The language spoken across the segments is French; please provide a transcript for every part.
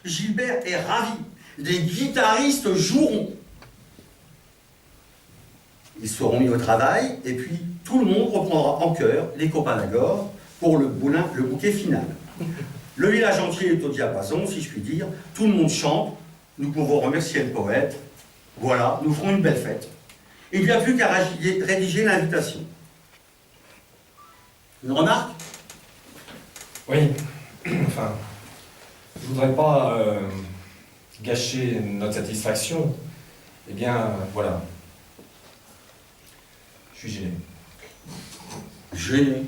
Gilbert est ravi. Les guitaristes joueront. Ils seront mis au travail, et puis tout le monde reprendra en chœur les copains d'Agor pour le bouquet final. Le village entier est au diapason, si je puis dire. Tout le monde chante. Nous pouvons remercier le poète. Voilà, nous ferons une belle fête. Il n'y a plus qu'à rédiger l'invitation. Une remarque? Oui, enfin, je voudrais pas gâcher notre satisfaction. Eh bien, voilà. Je suis gêné. Gêné?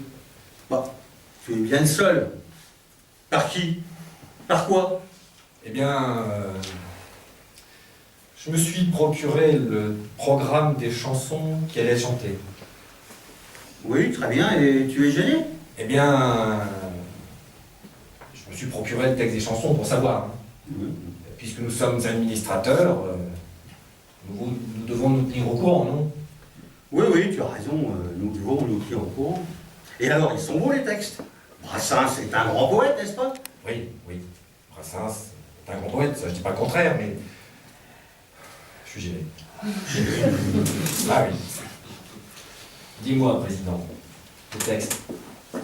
Bah, tu es bien seul. Par qui? Par quoi? Eh bien, je me suis procuré le programme des chansons qui allaient chanter. Oui, très bien, et tu es gêné? Eh bien, je me suis procuré le texte des chansons pour savoir. Oui. Puisque nous sommes administrateurs, nous devons nous tenir au courant, non? Oui, oui, tu as raison, nous devons nous tenir au courant. Et alors, ils sont beaux les textes. Brassens est un grand poète, n'est-ce pas? Oui, oui. Brassens est un grand poète, ça je dis pas le contraire, mais je suis gêné. Ah oui. Dis-moi, Président, les textes,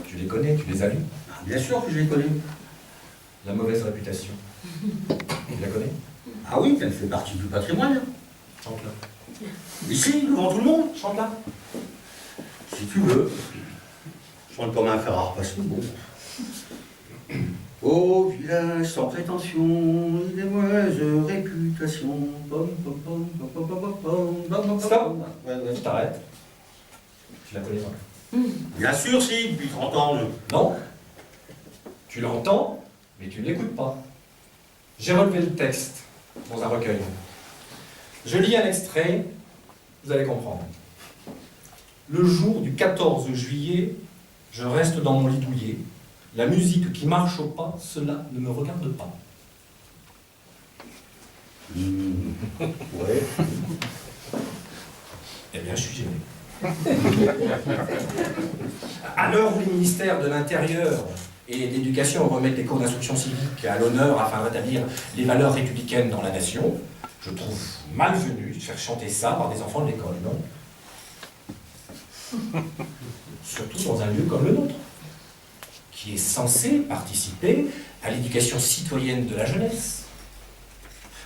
tu les connais, tu les as lus? Ah, bien sûr que je les connais. La mauvaise réputation, tu la connais? Ah oui, elle fait partie du patrimoine. Chante là. Ici, devant tout le monde. Chante là. Si tu veux. Je chante comme un fer à repasser, bon. Au village sans prétention, des mauvaises réputations. Stop. Ouais, ouais. Je t'arrête. Tu la connais pas? Bien sûr, si, depuis 30 ans, Non. Tu l'entends, mais tu ne l'écoutes pas. J'ai relevé le texte dans un recueil. Je lis un extrait, vous allez comprendre. Le jour du 14 juillet, je reste dans mon lit douillet. La musique qui marche au pas, cela ne me regarde pas. Ouais. Eh bien, je suis gêné. À l'heure où les ministères de l'Intérieur et de l'Éducation remettent les cours d'instruction civique à l'honneur afin de rétablir les valeurs républicaines dans la nation, je trouve malvenu de faire chanter ça par des enfants de l'école, non? Surtout dans un lieu comme le nôtre, qui est censé participer à l'éducation citoyenne de la jeunesse.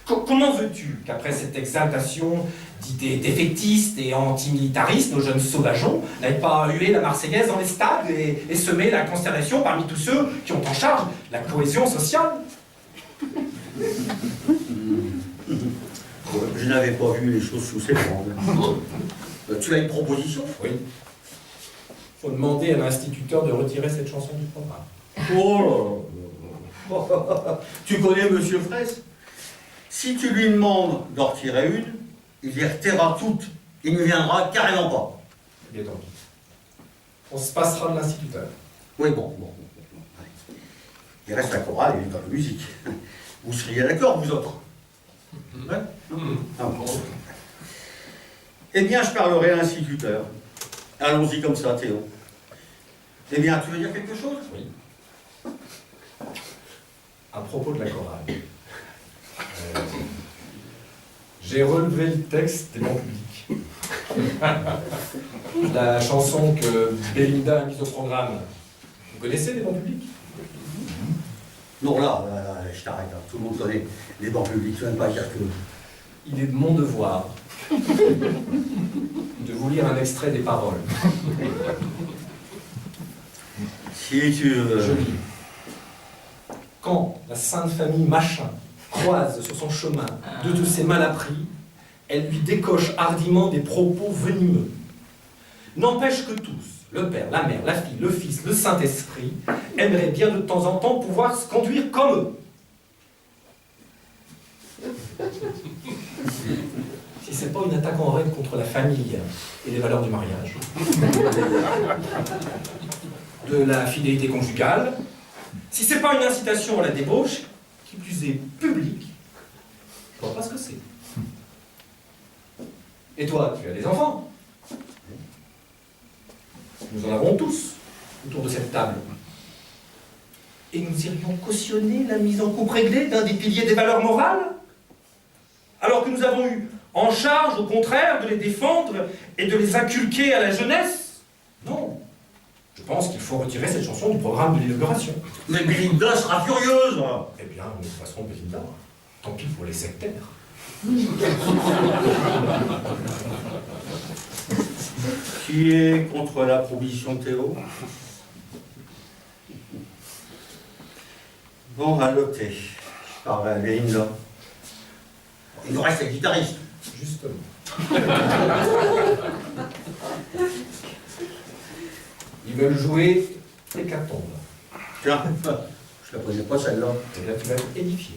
Comment veux-tu qu'après cette exaltation d'idées défaitistes et antimilitaristes, nos jeunes sauvageons n'aillent pas huer la Marseillaise dans les stades et semer la consternation parmi tous ceux qui ont en charge la cohésion sociale? Je n'avais pas vu les choses sous ces formes. Tu as une proposition? Oui. Il faut demander à l'instituteur de retirer cette chanson du programme. Oh là là. Tu connais Monsieur Fraisse? Si tu lui demandes d'en retirer une, il les retirera toutes. Il ne viendra carrément pas. Bien donc. On se passera de l'instituteur. Oui, bon. Il reste la chorale et dans la musique. Vous seriez d'accord, vous autres? Ouais? Ah, bon. Eh bien, je parlerai à l'instituteur. Allons-y comme ça, Théo. Eh bien, tu veux dire quelque chose? Oui. À propos de la chorale. J'ai relevé le texte des bancs publics. La chanson que Belinda a mise au programme. Vous connaissez les bancs publics? Non, là, je t'arrête. Hein. Tout le monde connaît les bancs publics. Tu ne vas pas dire que... Il est de mon devoir de vous lire un extrait des paroles. Si tu veux... Je lis. Quand la Sainte Famille Machin croise sur son chemin deux de ses malappris, elle lui décoche hardiment des propos venimeux. N'empêche que tous, le père, la mère, la fille, le fils, le Saint-Esprit, aimeraient bien de temps en temps pouvoir se conduire comme eux. Si c'est pas une attaque en règle contre la famille et les valeurs du mariage, de la fidélité conjugale, si c'est pas une incitation à la débauche, qui plus est publique, je vois pas ce que c'est. Et toi, tu as des enfants? Nous en avons tous autour de cette table. et nous irions cautionner la mise en coupe réglée d'un des piliers des valeurs morales? Alors que nous avons eu en charge, au contraire, de les défendre et de les inculquer à la jeunesse? Non. Je pense qu'il faut retirer cette chanson du programme de l'inauguration. Mais Belinda sera furieuse. Eh bien, nous passerons Belinda. Tant pis pour les sectaires. Qui est contre la proposition de Théo? Bon, adopté. Je parle à Belinda. Il nous reste les guitaristes. Justement. Ils veulent jouer Hécatombe. Tiens, je la connais pas celle-là. Et là, tu vas être édifié.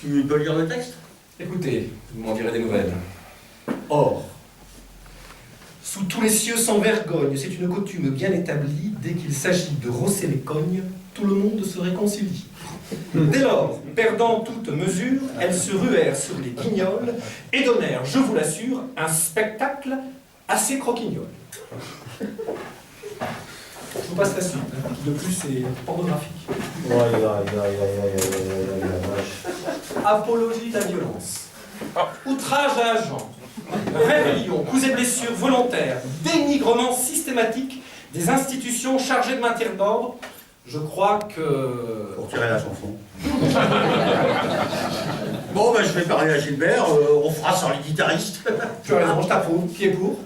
Tu peux lire le texte? Écoutez, vous m'en direz des nouvelles. Or, sous tous les cieux sans vergogne, c'est une coutume bien établie, dès qu'il s'agit de rosser les cognes, tout le monde se réconcilie. Dès lors, perdant toute mesure, elles se ruèrent sur les guignols et donnèrent, je vous l'assure, un spectacle assez croquignol. Je vous passe la suite, hein, qui de plus c'est pornographique. Apologie de la violence, outrage à agent, rébellion, coups et blessures volontaires, dénigrement systématique des institutions chargées de maintenir l'ordre. Je crois que... Pour tirer la chanson. Bon, ben, je vais parler à Gilbert, on fera sans les guitaristes. Tu as raison, je t'approuve. Qui est pour?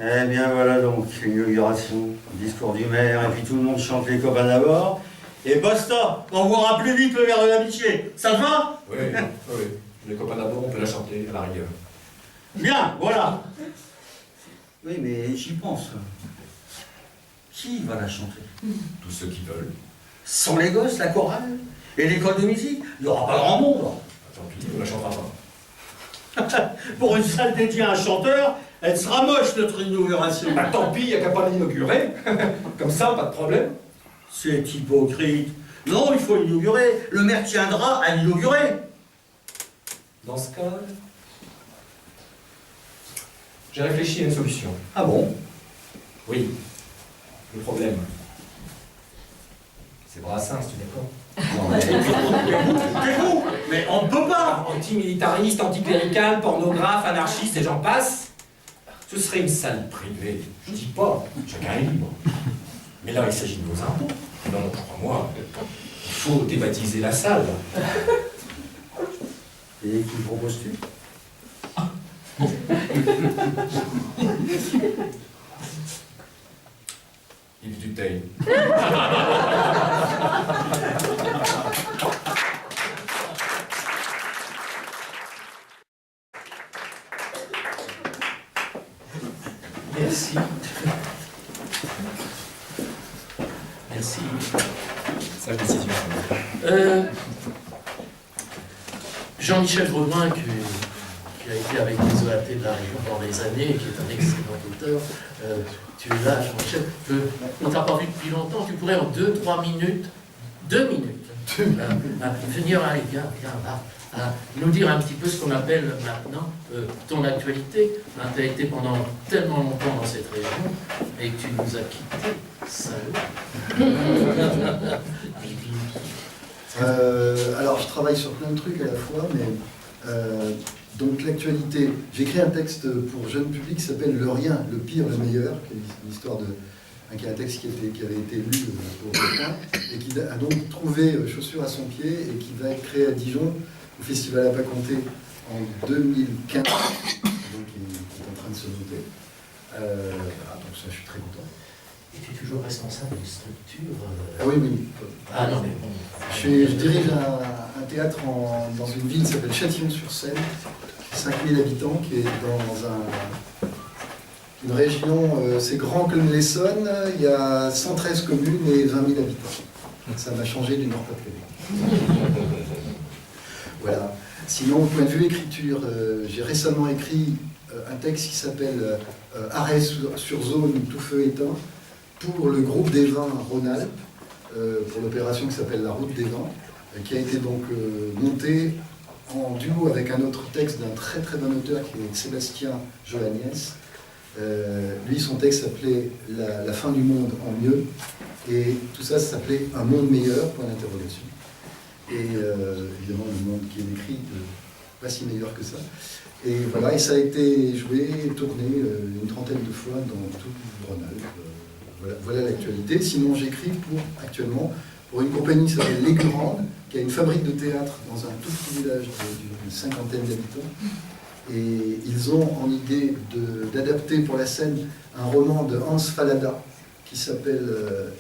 Eh bien, voilà donc, l'inauguration, le discours du maire, et puis tout le monde chante les copains d'abord. Et basta, on vous plus vite le verre de l'amitié. Ça te va? Oui, oui. Les copains d'abord, on peut la chanter à la rigueur. Bien, voilà. Oui, mais j'y pense. Qui va la chanter? Tous ceux qui veulent. Sans les gosses, la chorale et l'école de musique? Il n'y aura pas grand monde. Tant pis, on la chantera pas. Pour une salle dédiée à un chanteur, elle sera moche, notre inauguration. Bah, tant pis, il n'y a qu'à pas l'inaugurer. Comme ça, pas de problème. C'est hypocrite. Non, il faut l'inaugurer. Le maire tiendra à l'inaugurer. Dans ce cas, j'ai réfléchi à une solution. Ah bon? Oui. Le problème, c'est Brassens, tu es d'accord? Non, mais t'es fou. Mais on ne peut pas. Antimilitariste, anticlérical, pornographe, anarchiste et j'en passe. Ce serait une salle privée. Je dis pas, chacun est libre. Mais là, il s'agit de nos impôts. Non, crois-moi, il faut débaptiser la salle. Et qui proposes-tu? Yves Duteil. Merci. Merci. Ça, je décision. Jean-Michel Grevin, qui a été avec les OAT de la région pendant des années, et qui est un excellent auteur, tu es là, Jean-Michel. On ne t'a pas vu depuis longtemps, tu pourrais en 2-3 minutes, 2 minutes, venir à nous dire un petit peu ce qu'on appelle maintenant ton actualité. Tu as été pendant tellement longtemps dans cette région et que tu nous as quittés. Salut. Alors, je travaille sur plein de trucs à la fois, mais donc l'actualité. J'ai écrit un texte pour jeune public qui s'appelle Le Rien, le pire, le meilleur, qui est l'histoire de. Qui est un texte qui avait été lu pour quelqu'un et qui a donc trouvé chaussure à son pied et qui va être créé à Dijon au Festival à pas compter en 2015. Donc, il est en train de se monter. Donc, ça, je suis très content. Et tu es toujours responsable d'une structure Ah oui, oui. Ah non, mais bon. Je dirige un théâtre dans une ville qui s'appelle Châtillon-sur-Seine, 5000 habitants, qui est dans une région, c'est grand comme l'Essonne, il y a 113 communes et 20 000 habitants. Ça m'a changé du Nord-Pas-de-Calais. Voilà. Sinon, au point de vue écriture, j'ai récemment écrit un texte qui s'appelle Arrêt sur zone, tout feu éteint, pour le groupe des vins Rhône-Alpes, pour l'opération qui s'appelle La Route des Vins, qui a été donc montée en duo avec un autre texte d'un très très bon auteur qui est Sébastien Joagnès, Lui, son texte s'appelait la fin du monde en mieux, et tout ça s'appelait Un monde meilleur, point d'interrogation. Et évidemment, le monde qui est décrit, pas si meilleur que ça. Et voilà, et ça a été joué, tourné une trentaine de fois dans tout le Rhône-Alpes. Voilà l'actualité. Sinon, j'écris actuellement pour une compagnie qui s'appelle L'Aigurande, qui a une fabrique de théâtre dans un tout petit village d'une cinquantaine d'habitants. Et ils ont en idée d'adapter pour la scène un roman de Hans Fallada qui s'appelle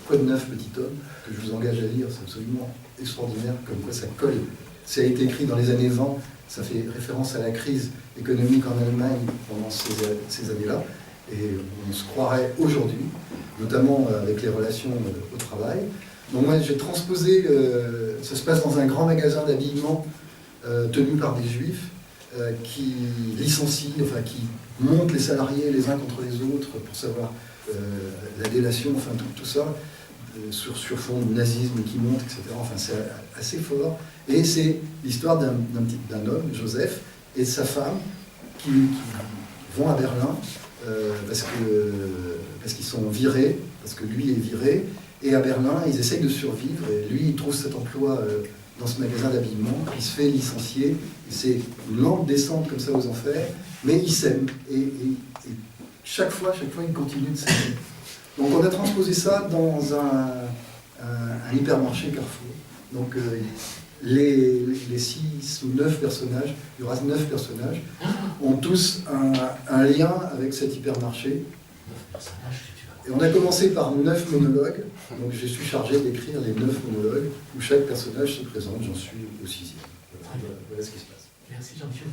Quoi de neuf, petit homme, que je vous engage à lire, c'est absolument extraordinaire, comme quoi ça colle. Ça a été écrit dans les années 20, ça fait référence à la crise économique en Allemagne pendant ces années-là, et on se croirait aujourd'hui, notamment avec les relations au travail. Donc moi j'ai transposé, ça se passe dans un grand magasin d'habillement tenu par des juifs, qui licencient, enfin qui montent les salariés les uns contre les autres pour savoir la délation, enfin tout ça, sur fond de nazisme qui monte, etc. Enfin c'est assez fort. Et c'est l'histoire d'un homme, Joseph, et de sa femme qui vont à Berlin parce qu'ils sont virés, parce que lui est viré, et à Berlin ils essayent de survivre, et lui il trouve cet emploi dans ce magasin d'habillement, il se fait licencier, c'est une lente descente comme ça aux enfers, mais il s'aime, et chaque fois il continue de s'aimer. Donc on a transposé ça dans un hypermarché Carrefour. Donc les 6 ou 9 personnages, il y aura 9 personnages, ont tous un lien avec cet hypermarché. Et on a commencé par 9 monologues, donc je suis chargé d'écrire les 9 monologues, où chaque personnage se présente, j'en suis au 6e. Voilà ce qui se passe. Merci Jean-Michel.